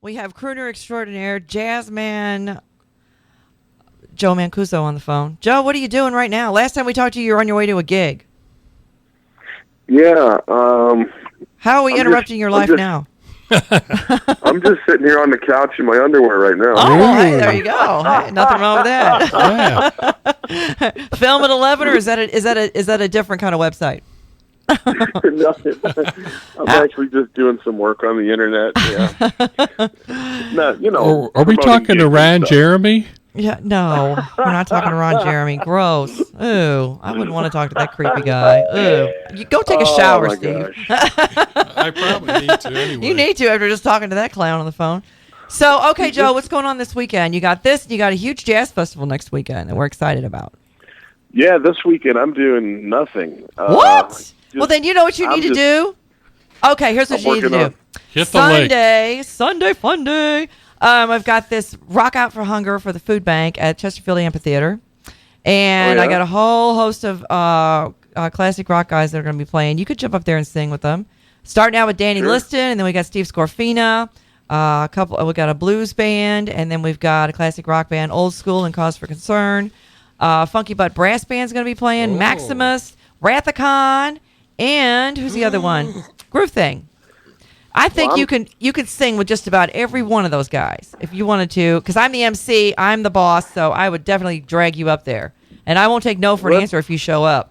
We have crooner extraordinaire, jazzman Joe Mancuso on the phone. Joe, what are you doing right now? Last time we talked to you, you were on your way to a gig. Yeah. How are we interrupting your life now? I'm just sitting here on the couch in my underwear right now. Oh, well, hey, there you go. Hey, nothing wrong with that. Yeah. Film at 11, or is that a different kind of website? No, I'm actually just doing some work on the internet. Yeah. No, Are we talking to Ron Jeremy? Yeah, no, we're not talking to Ron Jeremy. Gross. Ooh, I wouldn't want to talk to that creepy guy. Ooh, you go take a shower, Steve. I probably need to anyway. You need to after just talking to that clown on the phone. So, okay, Joe, what's going on this weekend? You got this, and you got a huge jazz festival next weekend that we're excited about. Yeah, this weekend I'm doing nothing. What? Well, then you know what you need to do? Okay, here's what you need to do. Hit the Sunday fun day. I've got this Rock Out for Hunger for the food bank at Chesterfield Amphitheater. And I got a whole host of classic rock guys that are going to be playing. You could jump up there and sing with them. Starting out with Danny Liston, and then we got Steve Scorfina. We got a blues band, and then we've got a classic rock band, Old School and Cause for Concern. Funky Butt Brass Band's going to be playing. Maximus, Rathacon, and who's the other one? Groove Thing. I think you can sing with just about every one of those guys if you wanted to, because I'm the MC, I'm the boss, so I would definitely drag you up there, and I won't take no for an answer if you show up.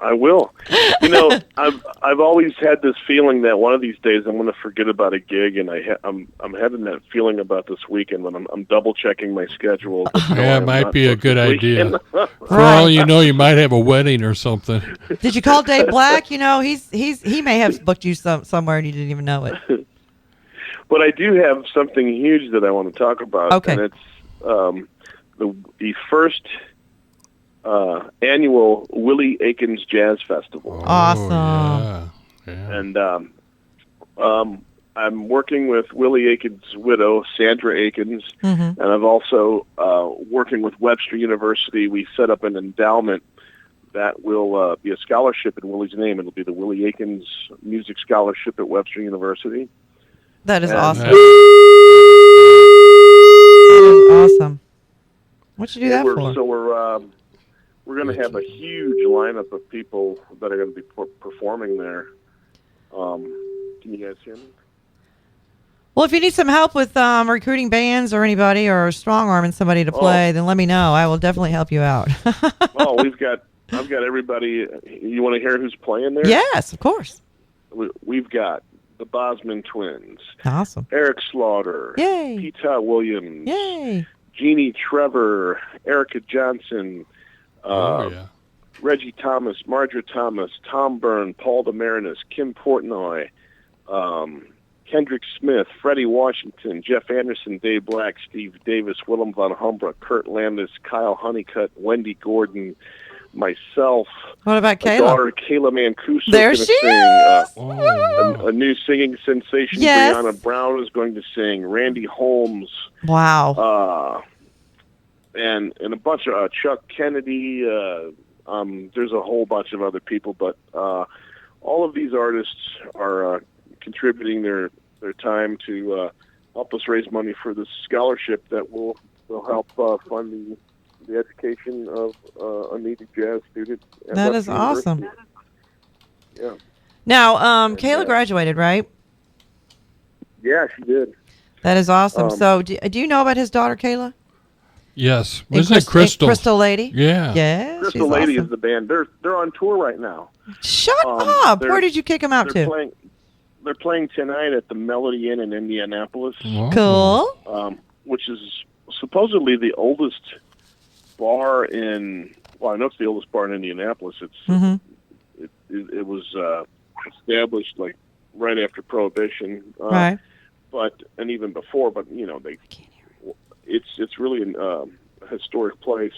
I will. I've always had this feeling that one of these days I'm going to forget about a gig, and I'm having that feeling about this weekend when I'm double checking my schedule. Yeah, it might be a good idea. For all you know, you might have a wedding or something. Did you call Dave Black? He may have booked you somewhere and you didn't even know it. But I do have something huge that I want to talk about. Okay. And it's the first annual Willie Akins Jazz Festival. Awesome. Yeah. And I'm working with Willie Akins' widow, Sandra Akins, and I'm also working with Webster University. We set up an endowment that will be a scholarship in Willie's name. It'll be the Willie Akins Music Scholarship at Webster University. That is awesome. Yeah. That is awesome. What'd you do that for? So we're going to have a huge lineup of people that are going to be performing there. Can you guys hear me? Well, if you need some help with recruiting bands or anybody or strong-arming somebody to play, then let me know. I will definitely help you out. I've got everybody. You want to hear who's playing there? Yes, of course. We've got the Bosman Twins. Awesome. Eric Slaughter. Yay. Pete Williams. Yay. Jeannie Trevor. Erica Johnson. Reggie Thomas, Margaret Thomas, Tom Byrne, Paul DeMarinis, Kim Portnoy, Kendrick Smith, Freddie Washington, Jeff Anderson, Dave Black, Steve Davis, Willem von Humbra, Kurt Landis, Kyle Honeycutt, Wendy Gordon, myself. What about Kayla? Daughter Kayla Mancuso. There she is. A new singing sensation. Yes. Brianna Brown is going to sing. Randy Holmes. Wow. And a bunch of Chuck Kennedy. There's a whole bunch of other people, but all of these artists are contributing their time to help us raise money for this scholarship that will help fund the education of a needy jazz student. That is awesome. Yeah. Now, Kayla graduated, right? Yeah, she did. That is awesome. So, do you know about his daughter, Kayla? Yes. Isn't it Crystal? Crystal Lady? Yeah. Yeah. Crystal Lady is the band. They're on tour right now. Shut up. Where did you kick them out to? They're playing tonight at the Melody Inn in Indianapolis. Cool. Which is supposedly the oldest bar in, well, I know it's the oldest bar in Indianapolis. It was established like right after Prohibition. Right. And even before, but it's really a historic place.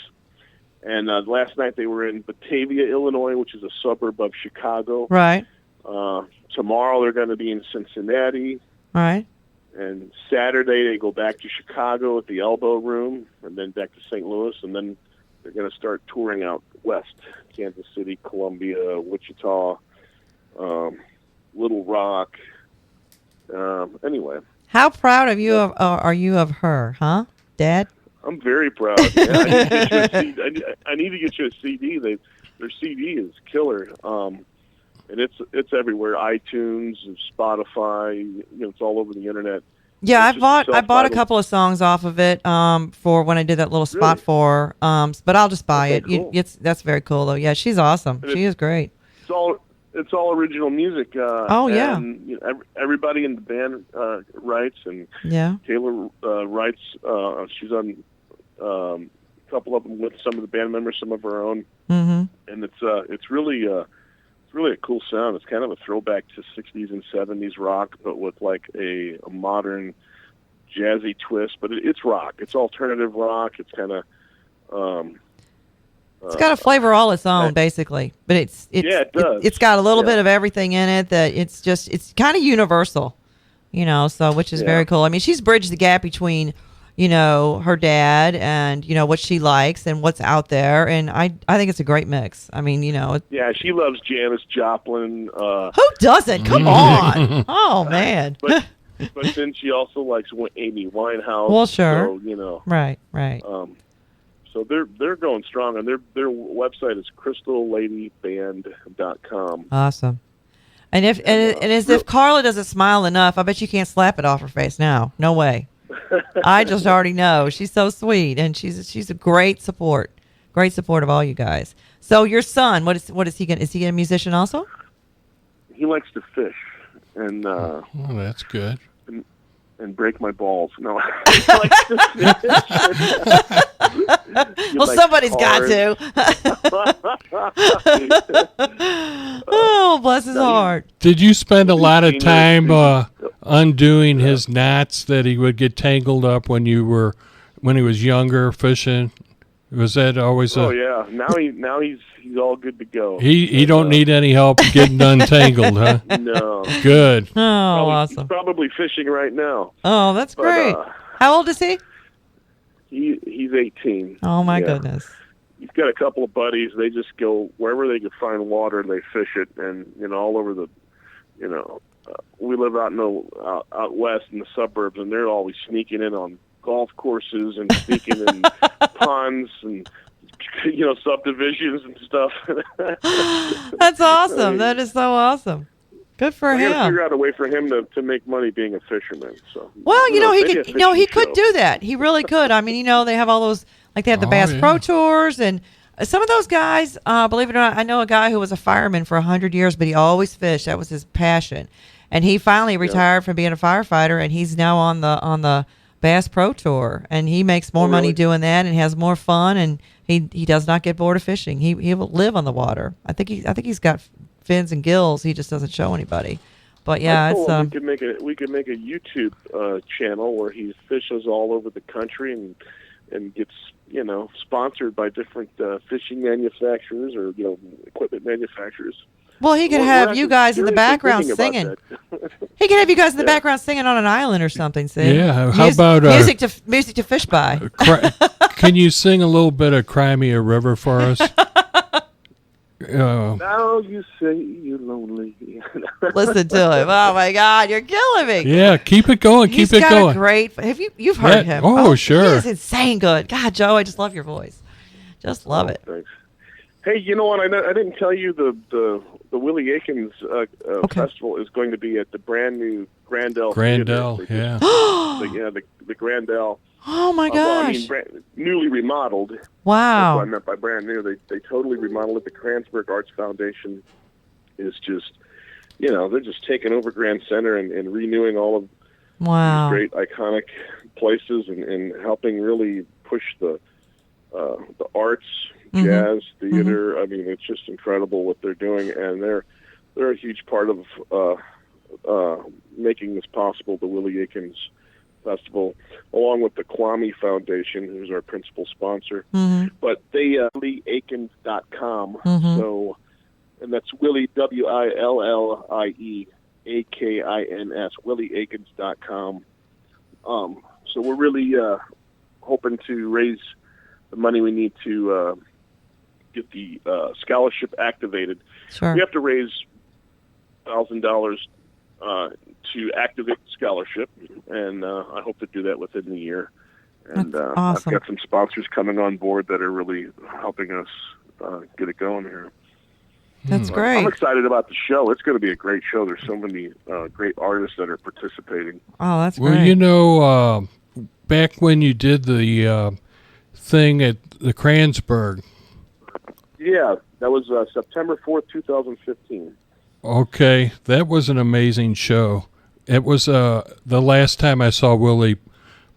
And last night they were in Batavia, Illinois, which is a suburb of Chicago. Right. Tomorrow they're going to be in Cincinnati. Right. And Saturday they go back to Chicago at the Elbow Room, and then back to St. Louis, and then they're going to start touring out west, Kansas City, Columbia, Wichita, Little Rock, Anyway. How proud of you are you of her, huh, Dad? I'm very proud. Yeah, I need to get you a CD. Their CD is killer. And it's everywhere. iTunes, Spotify. It's all over the internet. Yeah, I bought a couple of songs off of it for when I did that little spot for. But I'll just buy it. Cool. That's very cool though. Yeah, she's awesome. She is great. It's all original music. And, everybody in the band writes, and Taylor writes. She's on a couple of them with some of the band members, some of her own, and it's really a cool sound. It's kind of a throwback to 60s and 70s rock, but with like a modern jazzy twist. But it's rock. It's alternative rock. It's kind of it's got a flavor all its own, basically. But it does. It's got a little bit of everything in it. That it's kind of universal, So which is very cool. I mean, she's bridged the gap between her dad and what she likes and what's out there, and I think it's a great mix. I mean, she loves Janis Joplin. Who doesn't? Come on. Oh man. But then she also likes Amy Winehouse. Well, sure. So, Right. So they're going strong, and their website is crystalladyband.com. Awesome. And if Carla doesn't smile enough, I bet you can't slap it off her face now. No way. I just already know. She's so sweet, and she's a great support of all you guys. So your son, what is he going? Is he a musician also? He likes to fish, and that's good. And break my balls. No, he likes to fish. Well, somebody's got to. Oh, bless his heart. Did you spend a lot of time undoing his knots that he would get tangled up when he was younger fishing? Was that always yeah. Now he's all good to go. He don't need any help getting untangled, huh? No. Good. Oh, awesome. He's probably fishing right now. Oh, that's great. How old is he? He's 18. Oh my goodness. He's got a couple of buddies. They just go wherever they can find water, and they fish it. And all over the, we live out west in the suburbs, and they're always sneaking in on golf courses and sneaking in ponds and subdivisions and stuff. That's awesome. That is so awesome. Good for him. Gotta figure out a way for him to make money being a fisherman. So he could do that. He really could. I mean, they have all those, like they have the Bass Pro Tours, and some of those guys. Believe it or not, I know a guy who was a fireman for 100 years, but he always fished. That was his passion, and he finally retired from being a firefighter, and he's now on the Bass Pro Tour, and he makes more money doing that and has more fun, and he does not get bored of fishing. He will live on the water. I think he's got fins and gills. He just doesn't show anybody. But yeah, it's we could make a YouTube channel where he fishes all over the country and gets sponsored by different fishing manufacturers or equipment manufacturers. Well, he could have you guys in the background singing. He could have you guys in the background singing on an island or something. See? Yeah. How about music to fish by? Can you sing a little bit of "Cry Me a River" for us? Now you say you're lonely. Listen to him. Oh my God, you're killing me. Yeah, keep it going. He's keep it going. Got a great. You've heard him? Oh, sure. He is insane good. God, Joe, I just love your voice. Just love it. Thanks. Hey, you know what? I didn't tell you the Willie Akins Festival is going to be at the brand new Grandel. Grandel, yeah. The Grandel. Oh my gosh! Newly remodeled. Wow. That's what I meant by brand new. They totally remodeled it. The Kranzberg Arts Foundation is just, they're just taking over Grand Center and renewing all of these great iconic places and helping really push the arts, jazz, theater. I mean, it's just incredible what they're doing, and they're a huge part of making this possible. The Willie Akins Festival, along with the Kwame Foundation, who's our principal sponsor. But they WillieAkins.com. So, and that's Willie WILLIE AKINS WillieAkins.com. So we're really hoping to raise the money we need to get the scholarship activated. Sure. We have to raise $1,000 to activate scholarship, and I hope to do that within the year. And That's awesome. I've got some sponsors coming on board that are really helping us get it going here. That's great. I'm excited about the show. It's going to be a great show. There's so many great artists that are participating. Oh, that's Well, great. you know, back when you did the thing at the Kransberg. Yeah, that was September 4th, 2015. Okay, that was an amazing show. It was the last time I saw Willie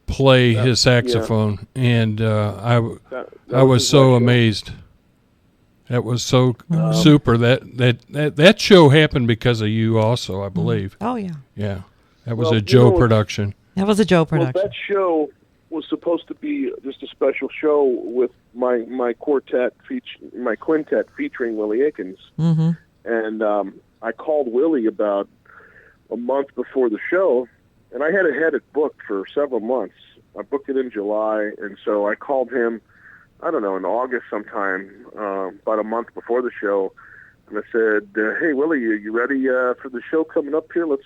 play his saxophone, and I was so amazed. That was so super. That show happened because of you, also, I believe. Oh yeah. Yeah, that was a Joe production. That was a Joe production. Well, that show was supposed to be just a special show with my quintet featuring Willie Akins. Mm-hmm. And I called Willie about a month before the show, and I had it booked for several months. I booked it in July, and so I called him, I don't know, in August sometime, about a month before the show, and I said, "Hey Willie, you ready for the show coming up here? Let's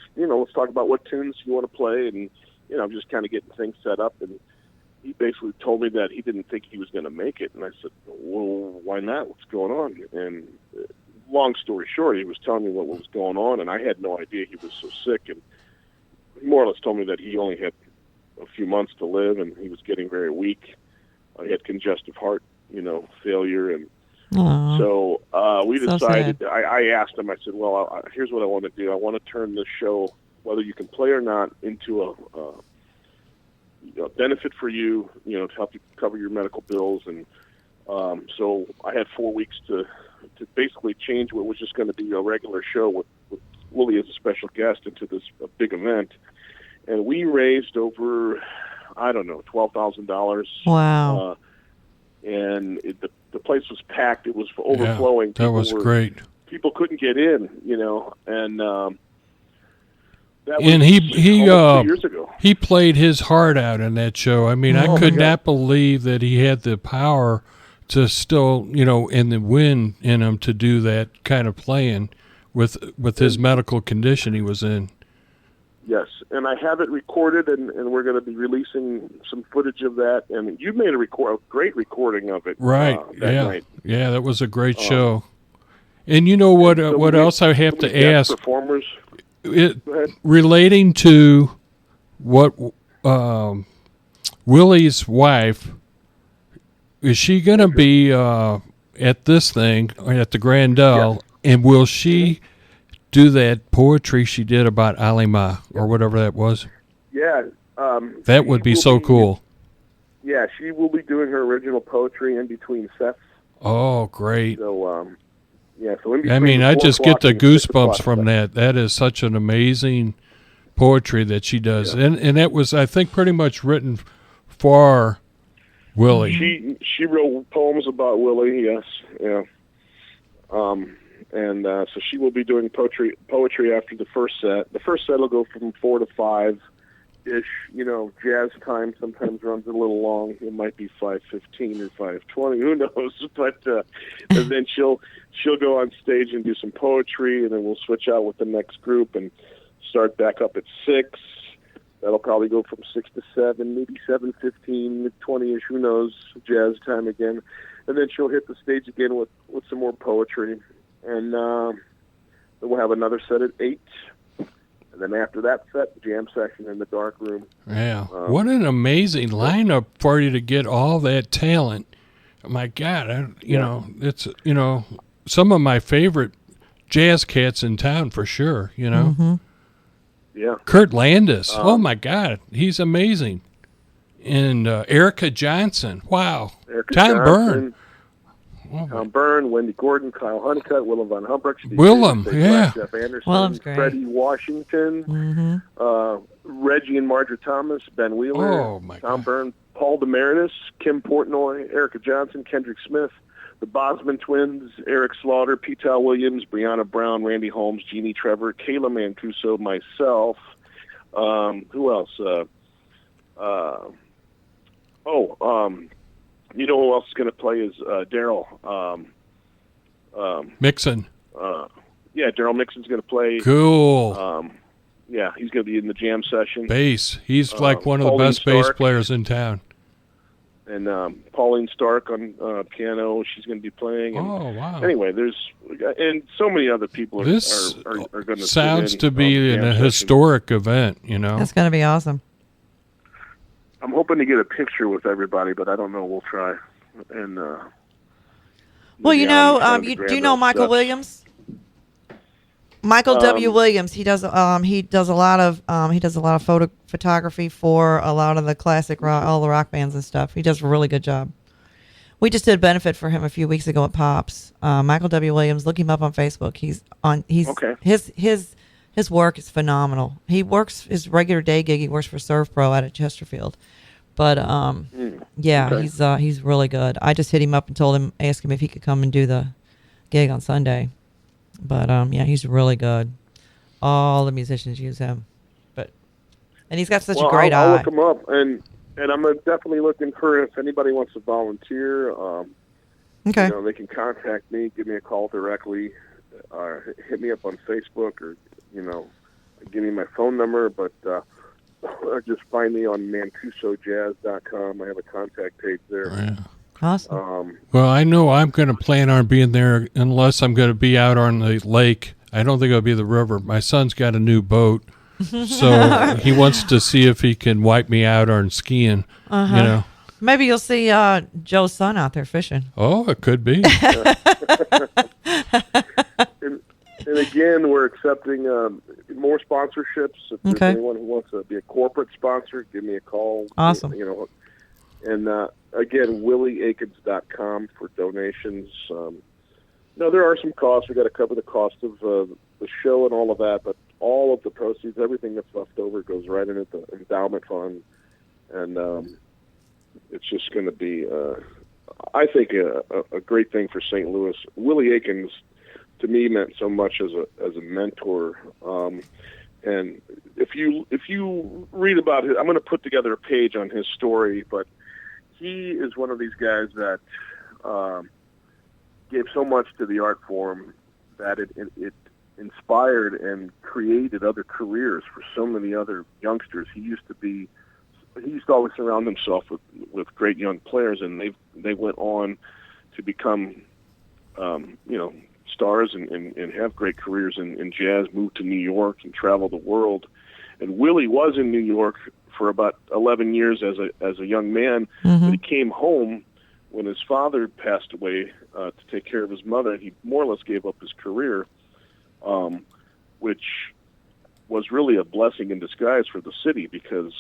talk about what tunes you want to play, and I'm just kind of getting things set up." And he basically told me that he didn't think he was going to make it, and I said, "Well, why not? What's going on?" And long story short, he was telling me what was going on, and I had no idea he was so sick, and he more or less told me that he only had a few months to live, and he was getting very weak. He had congestive heart, failure, and so we decided. I asked him. I said, "Well, here's what I want to do. I want to turn this show, whether you can play or not, into a benefit for you, to help you cover your medical bills." And so I had 4 weeks to basically change what was just going to be a regular show with Willie as a special guest into this big event. And we raised over, I don't know, $12,000. Wow. And the place was packed. It was overflowing. Yeah, that was great. People couldn't get in, and that was and almost 2 years ago. He played his heart out in that show. I mean, I could not believe that he had the power to still, and the wind in him to do that kind of playing with his medical condition he was in. Yes, and I have it recorded, and we're going to be releasing some footage of that. And you made a great recording of it, right? That night. Yeah, that was a great show. And you know what? So what else I have to ask? Performers. Relating to what Willie's wife, is she going to be at this thing at the Grandel? Yes. And will she do that poetry she did about Alima or whatever that was? Yeah. That would be so cool. Yeah, she will be doing her original poetry in between sets. Oh, great. So, I just get the goosebumps from that. That is such an amazing poetry that she does. Yeah. And that was, I think, pretty much written for Willie. She wrote poems about Willie, yes. Yeah. And so she will be doing poetry after the first set. The first set will go from 4 to 5-ish. Jazz time sometimes runs a little long. It might be 5:15 or 5:20. Who knows? But and then she'll go on stage and do some poetry, and then we'll switch out with the next group and start back up at 6. That'll probably go from 6 to 7, maybe 7:15, 20-ish. Who knows? Jazz time again, and then she'll hit the stage again with some more poetry. And then we'll have another set at 8. And then after that set, jam session in the dark room. Yeah. What an amazing lineup for you to get all that talent. My God, it's, some of my favorite jazz cats in town for sure, Mm-hmm. Yeah. Kurt Landis. Oh, my God. He's amazing. And Erica Johnson. Wow. Tom Byrne. Tom Byrne, Wendy Gordon, Kyle Honeycutt, Willem von Humbrick, Jeff Anderson, Willem's great. Freddie Washington, Reggie and Margaret Thomas, Ben Wheeler, Tom Byrne, Paul DeMarinis, Kim Portnoy, Erica Johnson, Kendrick Smith, the Bosman Twins, Eric Slaughter, Petal Williams, Brianna Brown, Randy Holmes, Jeannie Trevor, Kayla Mancuso, myself. Who else? You know who else is going to play is Daryl. Mixon. Daryl Mixon's going to play. Cool. he's going to be in the jam session. Bass. He's like one of the Pauline best bass Stark. players in town. And Pauline Stark on piano, she's going to be playing. And Oh, wow. Anyway, and so many other people This are going to sounds to be a historic event, you know. That's going to be awesome. I'm hoping to get a picture with everybody, but I don't know. We'll try. And well, you know, do you know Michael Williams? Michael W. Williams. He does a lot of photography for a lot of the classic rock, all the rock bands and stuff. He does a really good job. We just did a benefit for him a few weeks ago at Pops. Michael W. Williams. Look him up on Facebook. He's okay. His work is phenomenal. He works his regular day gig. He works for Serve Pro out at Chesterfield. But okay. He's really good. I just hit him up and asked him if he could come and do the gig on Sunday. But he's really good. All the musicians use him. And he's got such a great eye. I'll look him up, and I'm definitely looking for if anybody wants to volunteer. Okay. You know, they can contact me, give me a call directly, hit me up on Facebook, or give me my phone number. But or just find me on MancusoJazz.com. I have a contact page there. Yeah. Awesome. Well, I know I'm going to plan on being there unless I'm going to be out on the lake. I don't think it'll be the river. My son's got a new boat, so he wants to see if he can wipe me out on skiing. Uh-huh. You know, maybe you'll see Joe's son out there fishing. Oh, it could be. And again, we're accepting more sponsorships. If there's anyone who wants to be a corporate sponsor, give me a call. Awesome. And again, willieakins.com for donations. There are some costs. We got to cover the cost of the show and all of that, but all of the proceeds, everything that's left over, goes right into the endowment fund, and it's just going to be, I think, a great thing for St. Louis. Willie Akins, to me, meant so much as a mentor. And if you read about it, I'm going to put together a page on his story, but he is one of these guys that gave so much to the art form that it inspired and created other careers for so many other youngsters. He used to always surround himself with great young players, and they went on to become stars and have great careers in jazz, moved to New York and travel the world. And Willie was in New York for about 11 years as a young man, but he came home when his father passed away to take care of his mother, and he more or less gave up his career, which was really a blessing in disguise for the city, because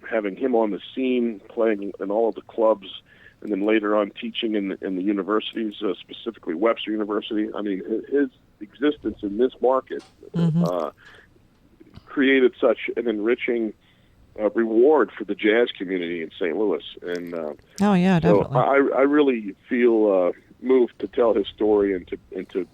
having him on the scene, playing in all of the clubs, and then later on teaching in the universities, specifically Webster University, I mean, his existence in this market created such an enriching reward for the jazz community in St. Louis. And oh yeah, definitely. So I really feel moved to tell his story and to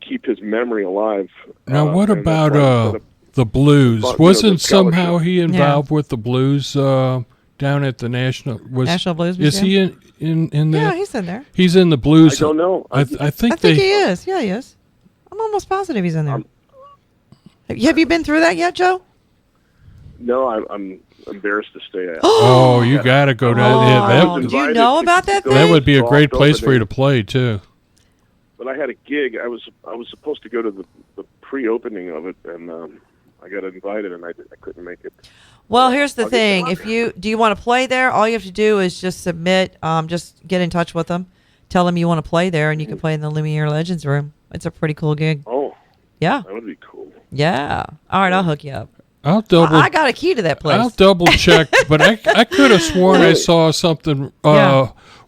keep his memory alive. Now, what about the blues? Wasn't somehow he involved with the blues down at the National Blues Museum? Is he in there? Yeah, he's in there. He's in the blues. I don't know. I think he is. Yeah, he is. I'm almost positive he's in there. Have you been through that yet, Joe? No, I'm embarrassed to stay at. Oh, you got to go down there. Do you know about that thing? That would be a great place for you to play too. But I had a gig. I was supposed to go to the pre-opening of it, and I got invited, and I couldn't make it. Well, here's the thing: do you want to play there? All you have to do is just submit. Just get in touch with them, tell them you want to play there, and you can play in the Lumiere Legends room. It's a pretty cool gig. Oh, yeah, that would be cool. Yeah. All right, I'll hook you up. I got a key to that place. I'll double check, but I could have sworn I saw something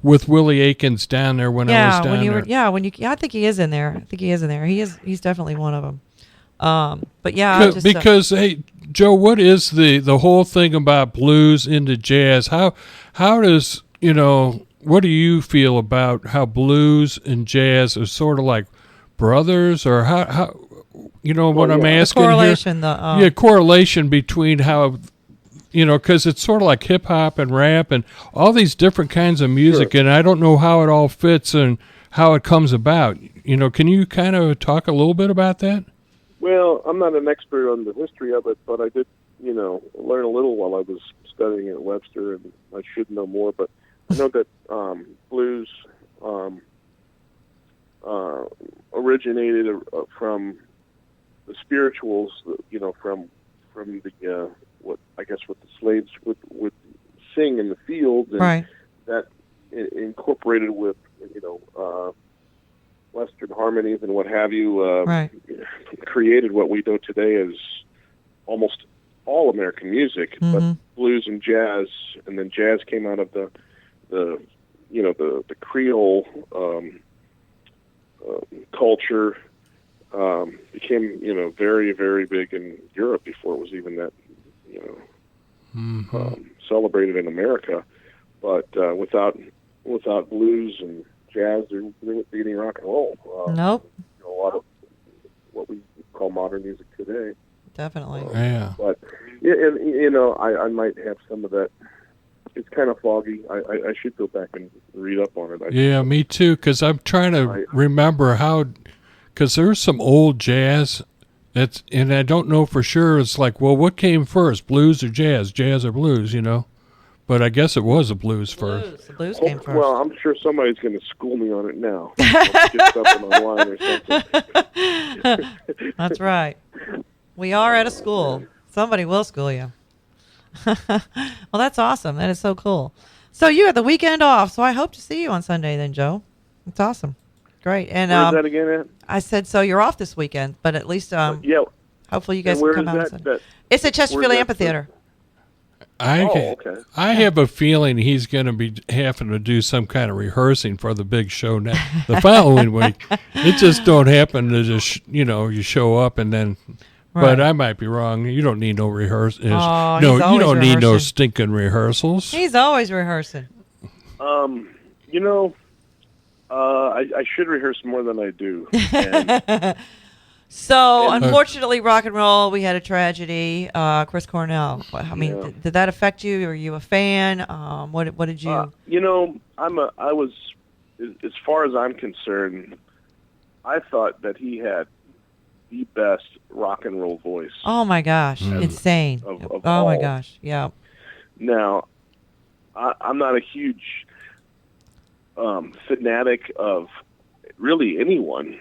with Willie Akins down there when I was down there. I think he is in there. He's definitely one of them. But yeah, because hey, Joe, what is the whole thing about blues into jazz? How does what do you feel about how blues and jazz are sort of like brothers, or how? What I'm asking correlation, here? Correlation between how, because it's sort of like hip hop and rap and all these different kinds of music, and I don't know how it all fits and how it comes about. Can you kind of talk a little bit about that? Well, I'm not an expert on the history of it, but I did, learn a little while I was studying at Webster, and I should know more. But I know that blues originated from the spirituals, from the what the slaves would sing in the fields, and Right. that incorporated with Western harmonies and what have you, Right. created what we know today as almost all American music, but blues and jazz, and then jazz came out of the Creole culture, became very, very big in Europe before it was even that celebrated in America. But without blues and jazz, there wouldn't be any rock and roll. Nope. A lot of what we call modern music today. Definitely. Yeah. But and I might have some of that. It's kind of foggy. I should go back and read up on it. Yeah, me too. Because I'm trying to remember how. Because there's some old jazz and I don't know for sure. It's like, well, what came first, blues or jazz? Jazz or blues? But I guess it was the blues first. The blues came first. Well, I'm sure somebody's going to school me on it now. I'll get something online or something. That's right. We are at a school. Somebody will school you. Well, that's awesome. That is so cool. So you had the weekend off, so I hope to see you on Sunday then, Joe. It's awesome. Great. And where's that again at? I said, so you're off this weekend, but at least hopefully you guys can come out on Sunday. It's at Chesterfield Amphitheater. Okay. I have a feeling he's going to be having to do some kind of rehearsing for the big show the following week. It just don't happen to just, you show up and then... Right. But I might be wrong. You don't need no rehearsals. Oh, no, he's you always don't need no rehearsing. stinking rehearsals. He's always rehearsing. I should rehearse more than I do. And, So, unfortunately, rock and roll, we had a tragedy. Chris Cornell. I mean, did that affect you? Were you a fan? What did you? I was, as far as I'm concerned, I thought that he had the best rock and roll voice. Oh my gosh, insane! Of oh my all. gosh, yeah. Now, I'm not a huge fanatic of really anyone.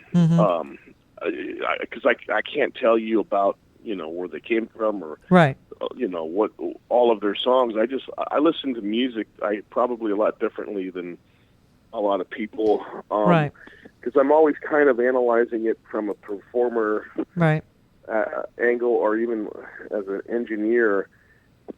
Because I can't tell you about where they came from or Right. What all of their songs. I listen to music probably a lot differently than a lot of people. Right. Because I'm always kind of analyzing it from a performer Right. angle or even as an engineer,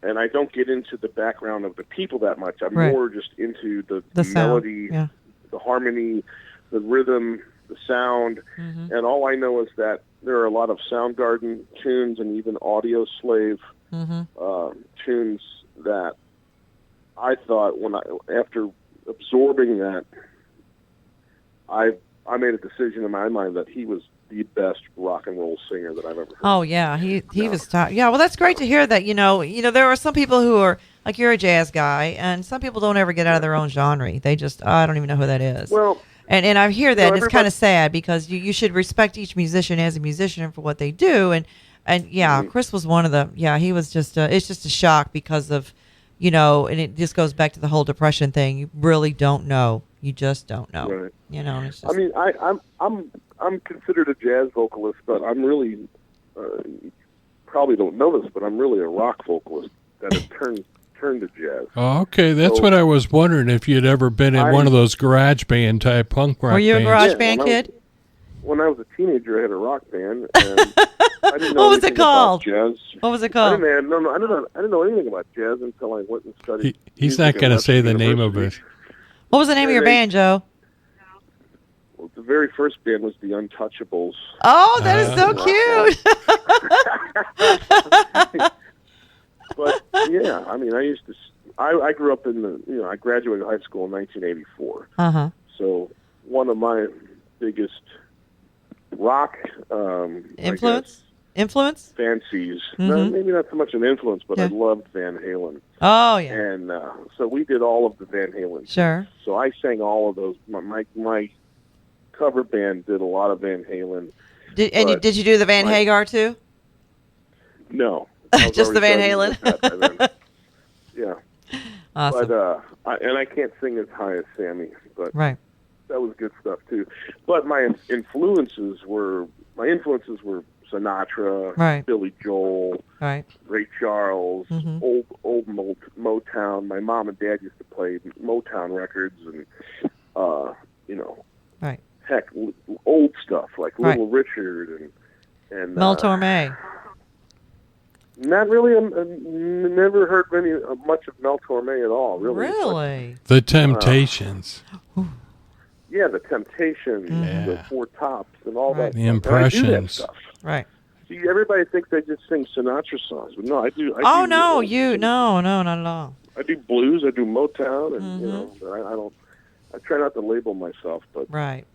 and I don't get into the background of the people that much. I'm Right. more just into the sound, melody, yeah. the harmony, the rhythm, the sound, and all I know is that there are a lot of Soundgarden tunes and even Audio Slave tunes that I thought after absorbing that, I made a decision in my mind that he was the best rock and roll singer that I've ever heard. Oh yeah, he was top. Yeah, well, that's great to hear that. There are some people who are like, you're a jazz guy, and some people don't ever get out of their own genre. They just, I don't even know who that is. Well, and I hear that, and it's kind of sad because you should respect each musician as a musician for what they do. And yeah, Chris was one of the, he was just, it's just a shock because of, and it just goes back to the whole depression thing. You really don't know. You just don't know. Right. It's just, I mean, I'm considered a jazz vocalist, but I'm really, you probably don't know this, but I'm really a rock vocalist that has turned to jazz. Oh, okay, that's what I was wondering, if you'd ever been in one of those garage band type punk rock were you a bands. garage band kid? When I was a teenager, I had a rock band. And I didn't know What was it anything called? about jazz. What was it called? I didn't know anything about jazz until I went and studied. He's music not at going to Webster say the name of University. it. What was the name of your band, Joe? Well, the very first band was the Untouchables. Oh, that is so cute. But yeah, I mean, I grew up in I graduated high school in 1984. So one of my biggest rock influence fancies. No, maybe not so much an influence, but I loved Van Halen. Oh yeah. And so we did all of the Van Halen. Sure. So I sang all of those. My cover band did a lot of Van Halen. Did you do the Van Hagar too? No. Just the Van Halen? Yeah. Awesome. But I can't sing as high as Sammy, but right. that was good stuff too. But my influences were Sinatra, right. Billy Joel, right. Ray Charles, old Motown. My mom and dad used to play Motown records, and right. heck, old stuff like Little Richard and Mel Torme. Not really. Never heard much of Mel Torme at all. Really? The Temptations. Yeah, the Temptations, the Four Tops, and all that. The Impressions. I do that stuff. Right. See, everybody thinks I just sing Sinatra songs, but no, I do. No, not at all. I do blues. I do Motown, and I try not to label myself, but right.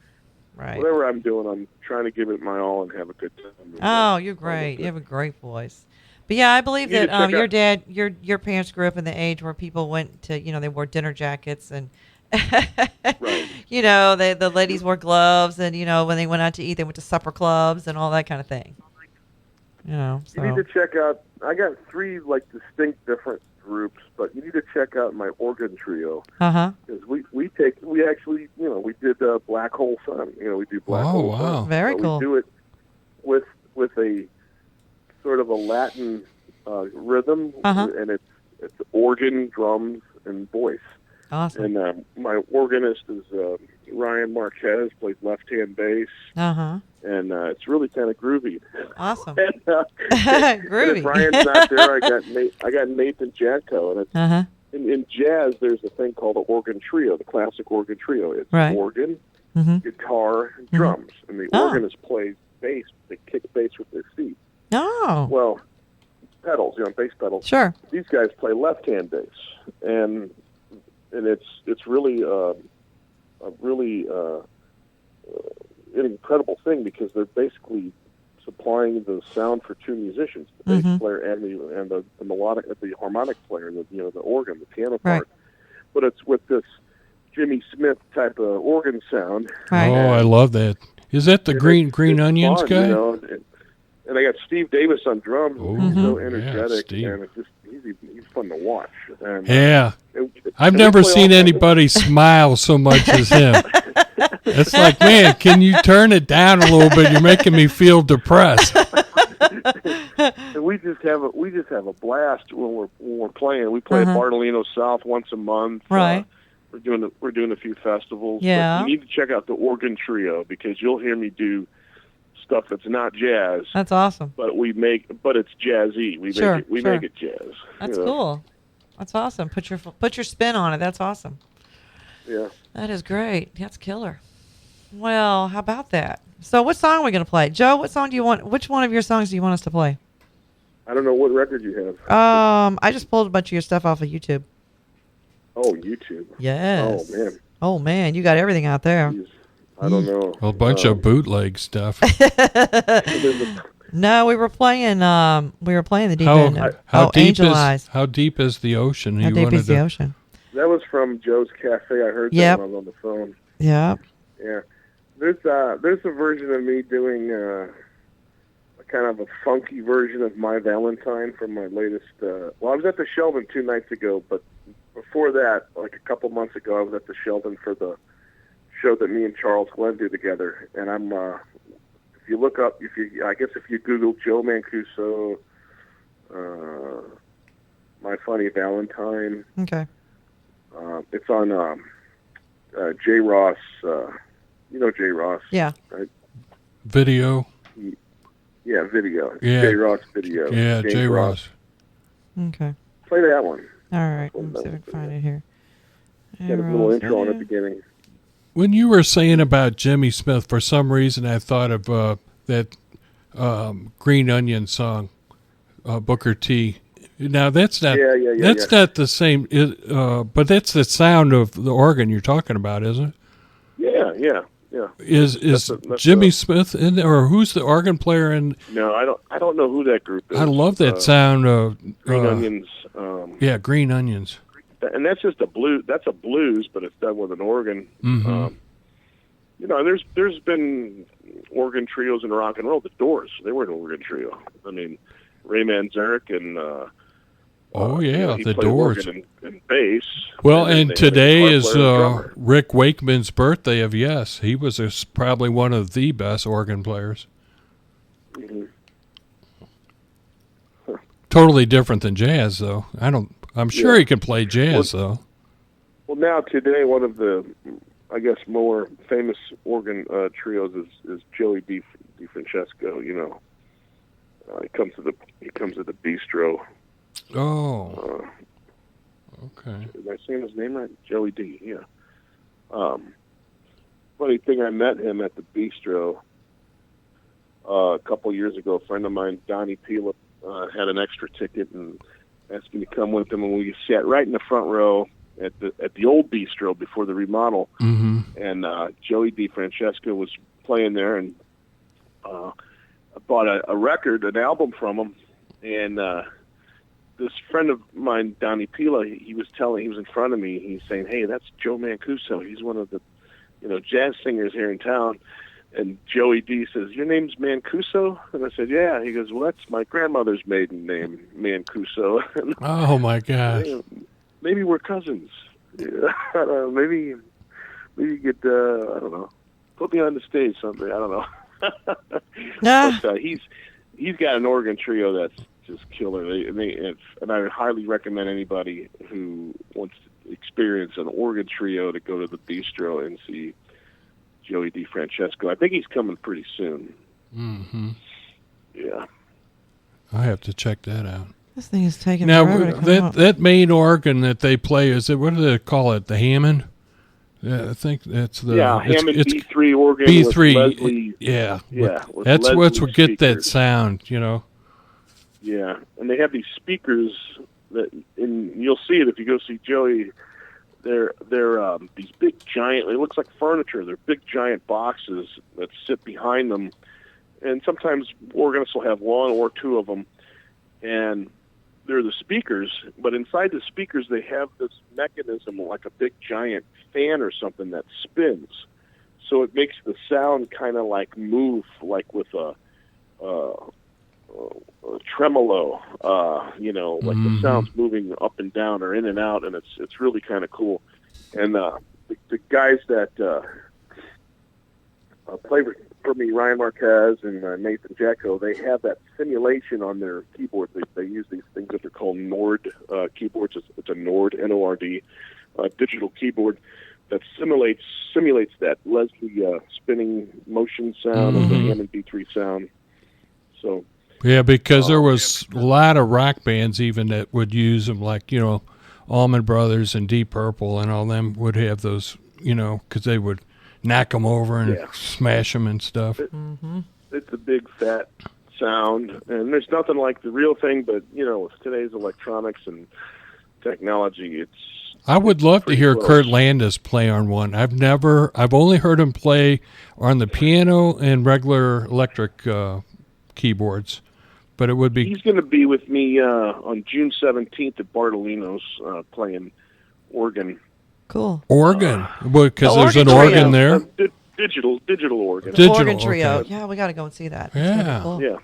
whatever I'm doing, I'm trying to give it my all and have a good time. Oh, you're great. You have a great voice. But yeah, I believe that your dad, your parents grew up in the age where people went to, they wore dinner jackets and, right. The ladies wore gloves and, when they went out to eat, they went to supper clubs and all that kind of thing. So. You need to check out, I got 3 distinct different groups, but you need to check out my organ trio. Uh-huh. Because we actually, we did Black Hole Sun. We do Black Hole Sun. Wow. Very cool. We do it with a sort of a Latin rhythm, and it's organ, drums, and voice. Awesome. And my organist is Ryan Marquez, plays left-hand bass. Uh-huh. And it's really kind of groovy. Awesome. And, groovy. And if Ryan's not there, I got Nathan Jadko, and in jazz, there's a thing called the organ trio, the classic organ trio. It's organ, guitar, and drums, and the organist plays bass. They kick bass with their feet. Oh. Well, pedals, bass pedals. Sure. These guys play left-hand bass, and it's really an incredible thing because they're basically supplying the sound for 2 musicians, the bass player and the melodic, the harmonic player, the organ, the piano part. But it's with this Jimmy Smith type of organ sound. Right. Oh, I love that. Is that the Green Onions fun, guy? And I got Steve Davis on drums. He's so Yeah, energetic, Steve. and it's just he's fun to watch. And, I've never seen anybody smile so much as him. It's like, man, can you turn it down a little bit? You're making me feel depressed. And we just have a blast when we're playing. We play at Bartolino South once a month. Right. We're doing a few festivals. Yeah. But you need to check out the organ trio because you'll hear me do stuff that's not jazz. That's awesome. But it's jazzy. We make it jazz. That's cool. That's awesome. Put your spin on it. That's awesome. Yeah. That is great. That's killer. Well, how about that? So what song are we going to play? Joe, what song do you want? Which one of your songs do you want us to play? I don't know what record you have. I just pulled a bunch of your stuff off of YouTube. Oh, YouTube. Yes. Oh, man. Oh, man. You got everything out there. Jeez. I don't know. A bunch of bootleg stuff. No, we were playing the deep end. How deep Angel Eyes. How deep is the ocean? How deep is the ocean? That was from Joe's Cafe. I heard that when I was on the phone. Yeah. Yeah. There's a version of me doing a kind of a funky version of My Valentine from my latest. I was at the Sheldon 2 nights ago, but before that, like a couple months ago, I was at the Sheldon for the show that me and Charles Glenn do together. And I'm, if you look up, if you Google Joe Mancuso, My Funny Valentine. Okay. It's on J. Ross. You know J. Ross. Yeah. Right? Video. Yeah, video. Yeah. J. Ross video. Yeah, James J. Ross. Okay. Play that one. All right. Let me see if I can find it here. Got a little intro on the beginning. When you were saying about Jimmy Smith, for some reason I thought of that Green Onion song, Booker T. Now that's not not the same, but that's the sound of the organ you're talking about, isn't it? Yeah. Is Jimmy Smith in there, or who's the organ player in? No, I don't know who that group is. I love that sound of Green Onions. Green Onions. And that's just a blues. That's a blues, but it's done with an organ. Mm-hmm. there's been organ trios in rock and roll. The Doors, they were an organ trio. I mean, Ray Manzarek and the played Doors organ and bass. Well, and today is Rick Wakeman's birthday of Yes. He was probably one of the best organ players. Mm-hmm. Totally different than jazz, though. I'm sure he can play jazz, though. Well, now today, one of the, I guess, more famous organ trios is Joey DeFrancesco. He comes to the bistro. Oh. Okay. Am I saying his name right? Joey D. Yeah. Funny thing, I met him at the bistro a couple years ago. A friend of mine, Donnie Pila, had an extra ticket and asked me to come with him, and we sat right in the front row at the old bistro before the remodel. Mm-hmm. And Joey DeFrancesco was playing there, and I bought a record, an album from him, and this friend of mine, Donnie Pila, he was in front of me. He's saying, "Hey, that's Joe Mancuso. He's one of the, jazz singers here in town." And Joey D says, "Your name's Mancuso?" And I said, "Yeah." He goes, "Well, that's my grandmother's maiden name, Mancuso." Oh my gosh! Maybe we're cousins. Yeah, I don't know, maybe you could, I don't know, put me on the stage someday. I don't know. But, he's got an organ trio that's just killer. And I highly recommend anybody who wants to experience an organ trio to go to the bistro and see Joey DeFrancesco. I think he's coming pretty soon. Mm-hmm. Yeah. I have to check that out. This thing is taking forever to come up. That main organ that they play, what do they call it? The Hammond? Yeah, I think that's the Hammond B3 organ. B3, with Leslie, that's Leslie what's what get that speakers. sound, Yeah, and they have these speakers and you'll see it if you go see Joey. They're these big giant. It looks like furniture. They're big giant boxes that sit behind them, and sometimes organists will have one or two of them, and they're the speakers. But inside the speakers, they have this mechanism like a big giant fan or something that spins, so it makes the sound kind of like move, like with a tremolo, like the sound's moving up and down or in and out, and it's really kind of cool. And the guys that play for me, Ryan Marquez and Nathan Jacko, they have that simulation on their keyboard. They use these things that are called Nord keyboards. It's a Nord, N-O-R-D, digital keyboard that simulates that Leslie spinning motion sound of the Hammond B3 sound. So. Yeah, because there was a lot of rock bands even that would use them, like, Allman Brothers and Deep Purple and all them would have those, because they would knock them over and smash them and stuff. It's a big, fat sound, and there's nothing like the real thing, but, with today's electronics and technology, I would love to hear close. Kurt Landis play on one. I've only heard him play on the piano and regular electric keyboards. But it would be. He's going to be with me on June 17th at Bartolino's playing organ. Cool. Organ? Because there's organ an trio. organ there? Digital organ. Organ trio. Okay. Yeah, we got to go and see that. Yeah. Cool. Yeah.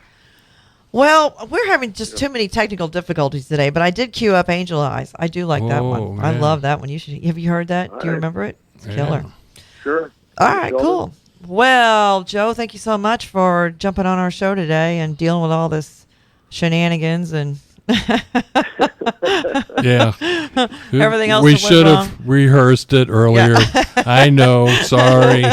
Well, we're having just too many technical difficulties today, but I did queue up Angel Eyes. I do like that one. Man. I love that one. Have you heard that? All Do you right. remember it? It's Yeah. killer. Sure. All right, cool. Well, Joe, thank you so much for jumping on our show today and dealing with all this shenanigans and Yeah. everything else. We that went should wrong. have rehearsed it earlier. I know. Sorry.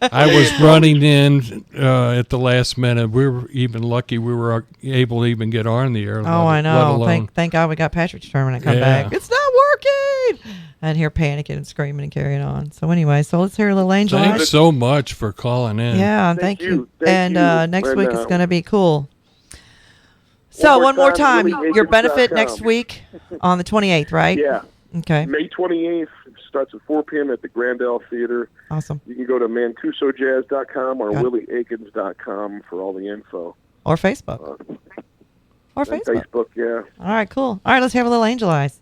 I was running in at the last minute. We were even lucky we were able to even get on the air. Oh, I let know. alone- Thank God we got Patrick determined to come Yeah. back. It's not working. And here panicking and screaming and carrying on. So anyway, let's hear a little Angel Eyes. Thanks so much for calling in. Yeah, Thank thank you. you. Thank And you. next When, week is going to be cool. So more one more time, time, your benefit WillieAkins.com. next week on the 28th, right? Yeah. Okay. May 28th starts at 4 p.m. at the Grandel Theater. Awesome. You can go to MancusoJazz.com or Got it. WillieAkins.com for all the info. Or Facebook. Or And Facebook. Facebook, yeah. All right, cool. All right, let's have a little Angel Eyes.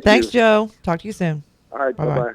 Thanks, Joe. Talk to you soon. All right, Bye-bye. bye-bye.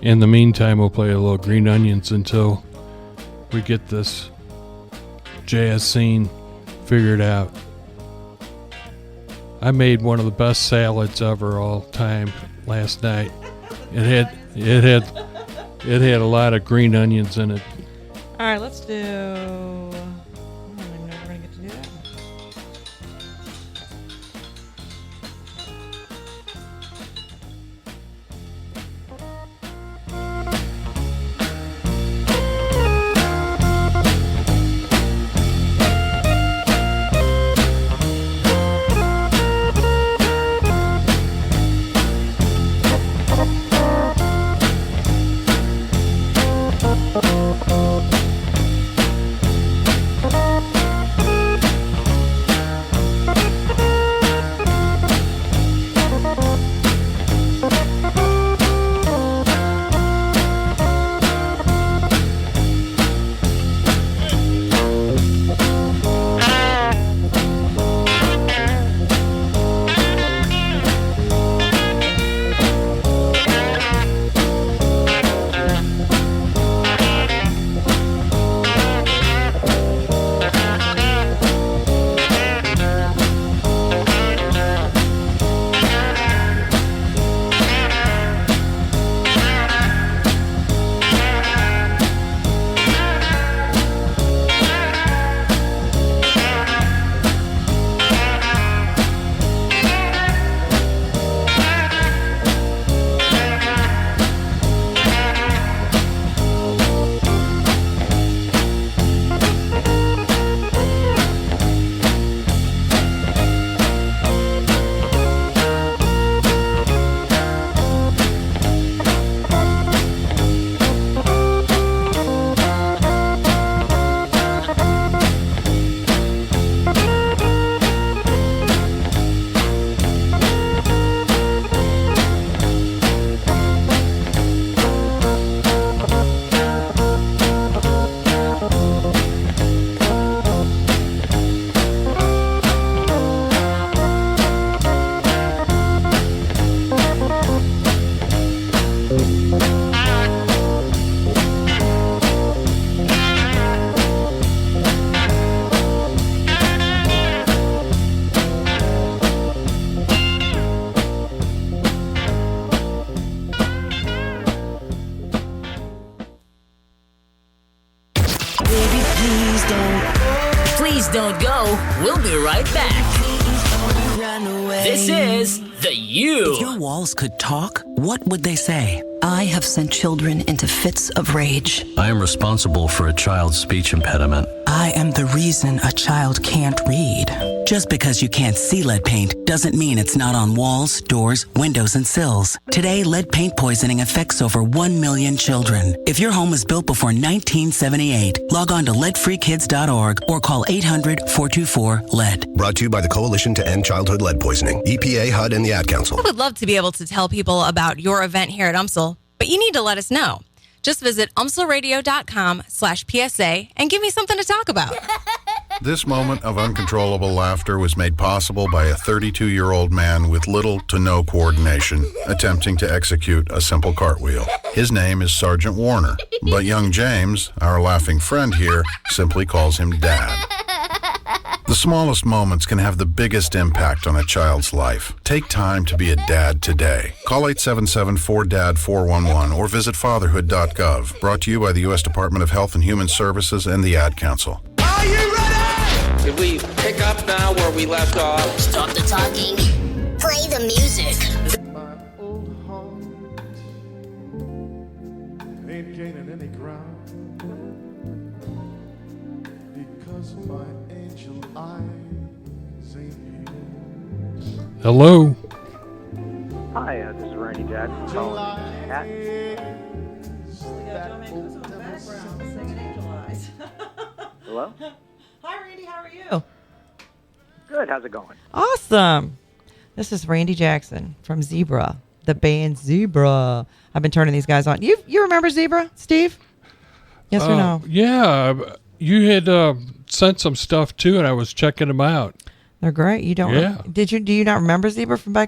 In the meantime, we'll play a little Green Onions until we get this jazz scene figured out. I made one of the best salads ever all time last night. It had a lot of green onions in it. All right, let's do. I don't even know if we're gonna get to do that. Don't go. We'll be right back. This is The You. If your walls could talk, what would they say? I have sent children into fits of rage. I am responsible for a child's speech impediment. I am the reason a child can't read. Just because you can't see lead paint doesn't mean it's not on walls, doors, windows, and sills. Today, lead paint poisoning affects over 1 million children. If your home was built before 1978, log on to leadfreekids.org or call 800-424-LEAD. Brought to you by the Coalition to End Childhood Lead Poisoning, EPA, HUD, and the Ad Council. I would love to be able to tell people about your event here at UMSL, but you need to let us know. Just visit umslradio.com/PSA and give me something to talk about. This moment of uncontrollable laughter was made possible by a 32-year-old man with little to no coordination attempting to execute a simple cartwheel. His name is Sergeant Warner, but young James, our laughing friend here, simply calls him Dad. The smallest moments can have the biggest impact on a child's life. Take time to be a dad today. Call 877-4DAD-411 or visit fatherhood.gov. Brought to you by the U.S. Department of Health and Human Services and the Ad Council. Are you ready? Did we pick up now where we left off? Stop the talking. Play the music. My old heart ain't gaining any ground because my angel eyes ain't here. Hello. Hi, this is Randy Jackson calling Cat. We got Joe Mancuso in the background singing Angel Eyes. Hello? Hi, Randy. How are you? Good. How's it going? Awesome. This is Randy Jackson from Zebra, the band Zebra. I've been turning these guys on. You remember Zebra, Steve? Yes or no? Yeah. You had sent some stuff too, and I was checking them out. They're great. You don't? Yeah. Do you not remember Zebra from back